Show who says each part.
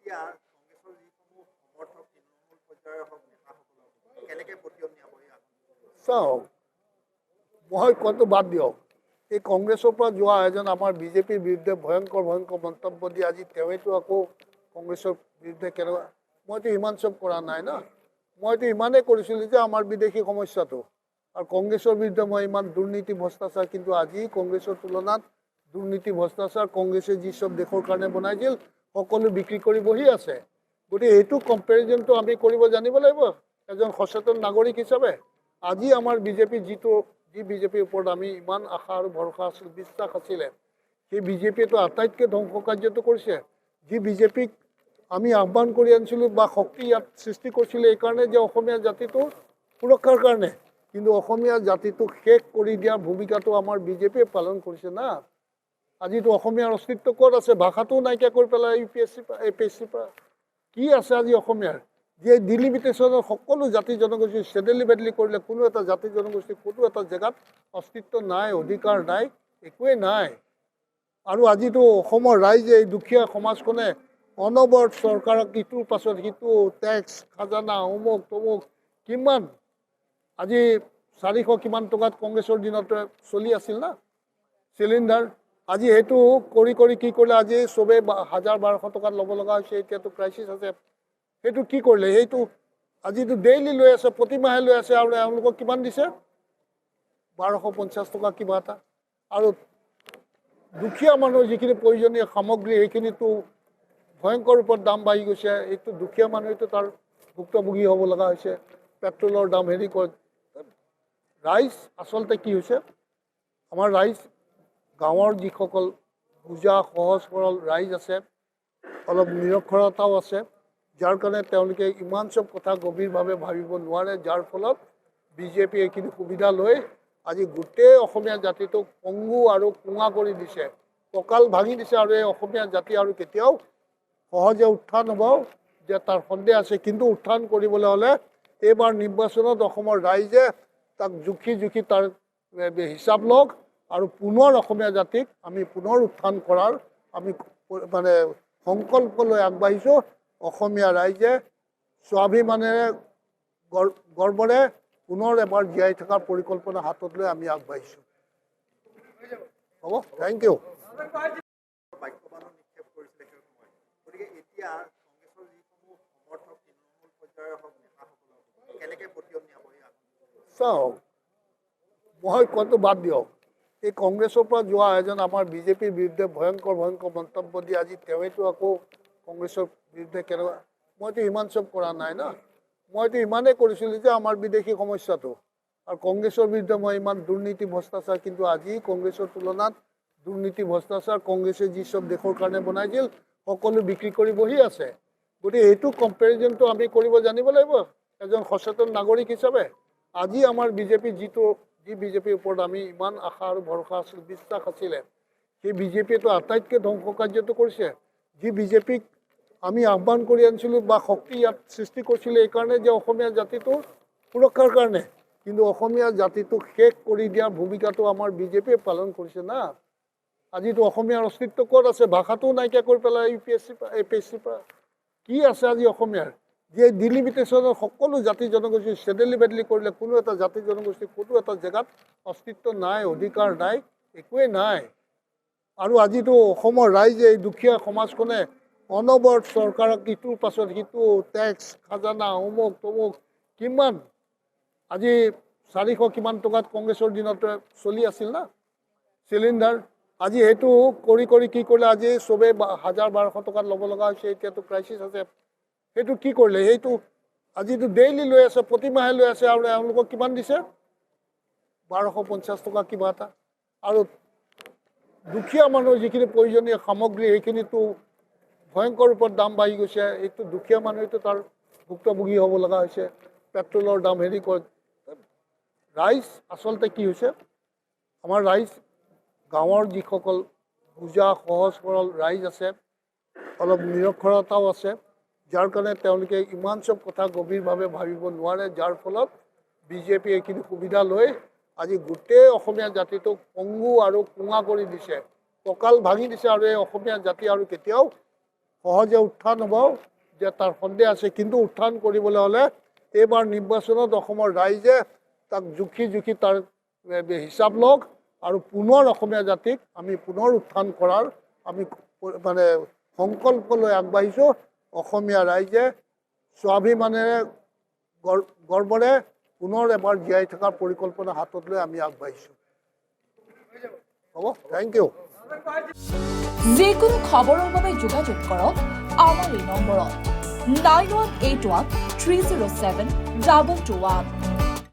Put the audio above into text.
Speaker 1: এতিয়া কংগ্ৰেছৰ যিসমূহ সমৰ্থক তৃণমূল পৰ্যায়ৰ হওক নেতাসকলক কেনেকৈ পঠিয়াম নিয়াব
Speaker 2: চাওক, মই কোৱাটো বাদ দিয়ক। এই কংগ্ৰেছৰ পৰা যোৱা এজন আমাৰ বিজেপিৰ বিৰুদ্ধে ভয়ংকৰ ভয়ংকৰ মন্তব্য দি আজি তেওঁতো আকৌ কংগ্ৰেছৰ বিৰুদ্ধে কেনেকুৱা, মইতো ইমান চব কৰা নাই না। মইতো ইমানেই কৰিছিলোঁ যে আমাৰ বিদেশী সমস্যাটো আৰু কংগ্ৰেছৰ বিৰুদ্ধে মই ইমান দুৰ্নীতি ভ্ৰষ্টাচাৰ, কিন্তু আজি কংগ্ৰেছৰ তুলনাত দুৰ্নীতি ভ্ৰষ্টাচাৰ কংগ্ৰেছে যি চব দেশৰ কাৰণে বনাইছিল সকলো বিক্ৰী কৰি বহি আছে। গতিকে এইটো কম্পেৰিজনটো আমি কৰিব জানিব লাগিব এজন সচেতন নাগৰিক হিচাপে। আজি আমাৰ বিজেপি যি বিজেপিৰ ওপৰত আমি ইমান আশা আৰু ভৰসা আছিল, বিশ্বাস আছিলে, সেই বিজেপিয়েতো আটাইতকৈ ধ্বংস কাৰ্যটো কৰিছে। যি বিজেপিক আমি আহ্বান কৰি আনিছিলোঁ বা শক্তি ইয়াত সৃষ্টি কৰিছিলোঁ এইকাৰণে যে অসমীয়া জাতিটোৰ সুৰক্ষাৰ কাৰণে, কিন্তু অসমীয়া জাতিটোক শেষ কৰি দিয়াৰ ভূমিকাটো আমাৰ বিজেপিয়ে পালন কৰিছে না। আজিতো অসমীয়াৰ অস্তিত্ব ক'ত আছে? ভাষাটোও নাইকিয়া কৰি পেলাই UPSC APSCৰ পৰা কি আছে আজি অসমীয়াৰ? যে ডিলিমিটেশ্যনৰ সকলো জাতি জনগোষ্ঠী চেডেলি বেডলি কৰিলে কোনো এটা জাতি জনগোষ্ঠীৰ কোনো এটা জেগাত অস্তিত্ব নাই, অধিকাৰ নাই, একোৱেই নাই। আৰু আজিতো অসমৰ ৰাইজে এই দুখীয়া সমাজখনে অনবৰত চৰকাৰক ইটোৰ পাছত সিটো টেক্স খাজানা অমুক তমুক কিমান, আজি 400 কিমান টকাত কংগ্ৰেছৰ দিনত চলি আছিল না চিলিণ্ডাৰ। আজি সেইটো কৰি কৰি কি কৰিলে, আজি চবেই 1000-1200 টকাত ল'ব লগা হৈছে। এতিয়াতো ক্ৰাইচিছ আছে। সেইটো কি কৰিলে? সেইটো আজিতো ডেইলি লৈ আছে, প্ৰতিমাহে লৈ আছে, আৰু এওঁলোকক কিমান দিছে? 1250 টকা কিবা এটা। আৰু দুখীয়া মানুহৰ যিখিনি প্ৰয়োজনীয় সামগ্ৰী সেইখিনিতো ভয়ংকৰ ৰূপত দাম বাঢ়ি গৈছে। এইটো দুখীয়া মানুহেতো তাৰ ভুক্তভোগী হ'ব লগা হৈছে। পেট্ৰলৰ দাম হেৰি কৰে। ৰাইজ আচলতে কি হৈছে, আমাৰ ৰাইজ গাঁৱৰ যিসকল বুজা সহজ সৰল ৰাইজ আছে, অলপ নিৰক্ষৰতাও আছে, যাৰ কাৰণে তেওঁলোকে ইমান চব কথা গভীৰভাৱে ভাবিব নোৱাৰে, যাৰ ফলত বিজেপি এইখিনি সুবিধা লৈ আজি গোটেই অসমীয়া জাতিটোক পংগু আৰু কোঙা কৰি দিছে, কঁকাল ভাঙি দিছে। আৰু এই অসমীয়া জাতি আৰু কেতিয়াও সহজে উত্থান হ'ব যে তাৰ সন্দেহ আছে। কিন্তু উত্থান কৰিবলৈ হ'লে এইবাৰ নিৰ্বাচনত অসমৰ ৰাইজে তাক জুখি জুখি তাৰ হিচাপ লওক, আৰু পুনৰ অসমীয়া জাতিক আমি পুনৰ উত্থান কৰাৰ আমি মানে সংকল্প লৈ আগবাঢ়িছোঁ। অসমীয়া ৰাইজে স্বাভিমানেৰে গৰ্বৰে পুনৰ এবাৰ জীয়াই থকাৰ পৰিকল্পনা হাতত লৈ আমি আগবাঢ়িছোঁ। হ'ব, থেংক ইউ।
Speaker 1: বাক্যবাণো নিক্ষেপ কৰিছিলে সেই সময়ত। গতিকে এতিয়া কংগ্ৰেছৰ যিসমূহ সমৰ্থক তৃণমূল পৰ্যায়ৰ হওক নেতাসকলক কেনেকৈ পঠিয়াম নিয়াব
Speaker 2: চাওক, মই কোৱাটো বাদ দিয়ক। এই কংগ্ৰেছৰ পৰা যোৱা এজন আমাৰ বিজেপিৰ বিৰুদ্ধে ভয়ংকৰ ভয়ংকৰ মন্তব্য দি আজি তেওঁতো আকৌ কংগ্ৰেছৰ বিৰুদ্ধে কেনেকুৱা, মইতো ইমান চব কৰা নাই না। মইতো ইমানেই কৰিছিলোঁ যে আমাৰ বিদেশী সমস্যাটো আৰু কংগ্ৰেছৰ বিৰুদ্ধে মই ইমান দুৰ্নীতি ভ্ৰষ্টাচাৰ, কিন্তু আজি কংগ্ৰেছৰ তুলনাত দুৰ্নীতি ভ্ৰষ্টাচাৰ কংগ্ৰেছে যি চব দেশৰ কাৰণে বনাইছিল সকলো বিক্ৰী কৰি বহি আছে। গতিকে এইটো কম্পেৰিজনটো আমি কৰিব জানিব লাগিব এজন সচেতন নাগৰিক হিচাপে। আজি আমাৰ বিজেপি যি বিজেপিৰ ওপৰত আমি ইমান আশা আৰু ভৰসা আছিল, বিশ্বাস আছিলে, সেই বিজেপিয়েতো আটাইতকৈ ধ্বংস কাৰ্যটো কৰিছে। যি বিজেপিক আমি আহ্বান কৰি আনিছিলোঁ বা শক্তি ইয়াত সৃষ্টি কৰিছিলোঁ এইকাৰণে যে অসমীয়া জাতিটোৰ সুৰক্ষাৰ কাৰণে, কিন্তু অসমীয়া জাতিটোক শেষ কৰি দিয়াৰ ভূমিকাটো আমাৰ বিজেপিয়ে পালন কৰিছে না। আজিতো অসমীয়াৰ অস্তিত্ব ক'ত আছে? ভাষাটোও নাইকিয়া কৰি পেলাই UPSC APSCৰ পৰা কি আছে আজি অসমীয়াৰ? যে ডিলিমিটেশ্যনৰ সকলো জাতি জনগোষ্ঠী চেডেলি বেডলি কৰিলে কোনো এটা জাতি জনগোষ্ঠীৰ কোনো এটা জেগাত অস্তিত্ব নাই, অধিকাৰ নাই, একোৱেই নাই। আৰু আজিতো অসমৰ ৰাইজে এই দুখীয়া সমাজখনে অনবৰত চৰকাৰক ইটোৰ পাছত সিটো টেক্স খাজানা অমুক তমুক কিমান, আজি 400 কিমান টকাত কংগ্ৰেছৰ দিনত চলি আছিল না চিলিণ্ডাৰ। আজি সেইটো কৰি কৰি কি কৰিলে, আজি চবেই 1000-1200 টকাত ল'ব লগা হৈছে। এতিয়াতো ক্ৰাইচিছ আছে। সেইটো কি কৰিলে? সেইটো আজিতো ডেইলি লৈ আছে, প্ৰতিমাহে লৈ আছে, আৰু এওঁলোকক কিমান দিছে? 1250 টকা কিবা এটা। আৰু দুখীয়া মানুহৰ যিখিনি প্ৰয়োজনীয় সামগ্ৰী সেইখিনিতো ভয়ংকৰ ৰূপত দাম বাঢ়ি গৈছে। এইটো দুখীয়া মানুহেতো তাৰ ভুক্তভোগী হ'ব লগা হৈছে। পেট্ৰলৰ দাম হেৰি কৰে। ৰাইজ আচলতে কি হৈছে, আমাৰ ৰাইজ গাঁৱৰ যিসকল বুজা সহজ সৰল ৰাইজ আছে, অলপ নিৰক্ষৰতাও আছে, যাৰ কাৰণে তেওঁলোকে ইমান চব কথা গভীৰভাৱে ভাবিব নোৱাৰে, যাৰ ফলত বিজেপি এইখিনি সুবিধা লৈ আজি গোটেই অসমীয়া জাতিটোক পংগু আৰু কোঙা কৰি দিছে, কঁকাল ভাঙি দিছে। আৰু এই অসমীয়া জাতি আৰু কেতিয়াও সহজে উত্থান হ'ব যে তাৰ সন্দেহ আছে, কিন্তু উত্থান কৰিবলৈ হ'লে এইবাৰ নিৰ্বাচনত অসমৰ ৰাইজে তাক জুখি জুখি তাৰ হিচাপ লওক আৰু পুনৰ অসমীয়া জাতিক আমি পুনৰ উত্থান কৰাৰ আমি মানে সংকল্প লৈ আগবাঢ়িছোঁ। অসমীয়া ৰাইজে স্বাভিমানেৰে গৰ্বৰে পুনৰ এবাৰ জীয়াই থকাৰ পৰিকল্পনা হাতত লৈ আমি আগবাঢ়িছোঁ। হ'ব, থেংক ইউ।
Speaker 3: যিকোনো খবৰৰ বাবে যোগাযোগ কৰক আমাৰ এই নম্বৰত 9181 307 221।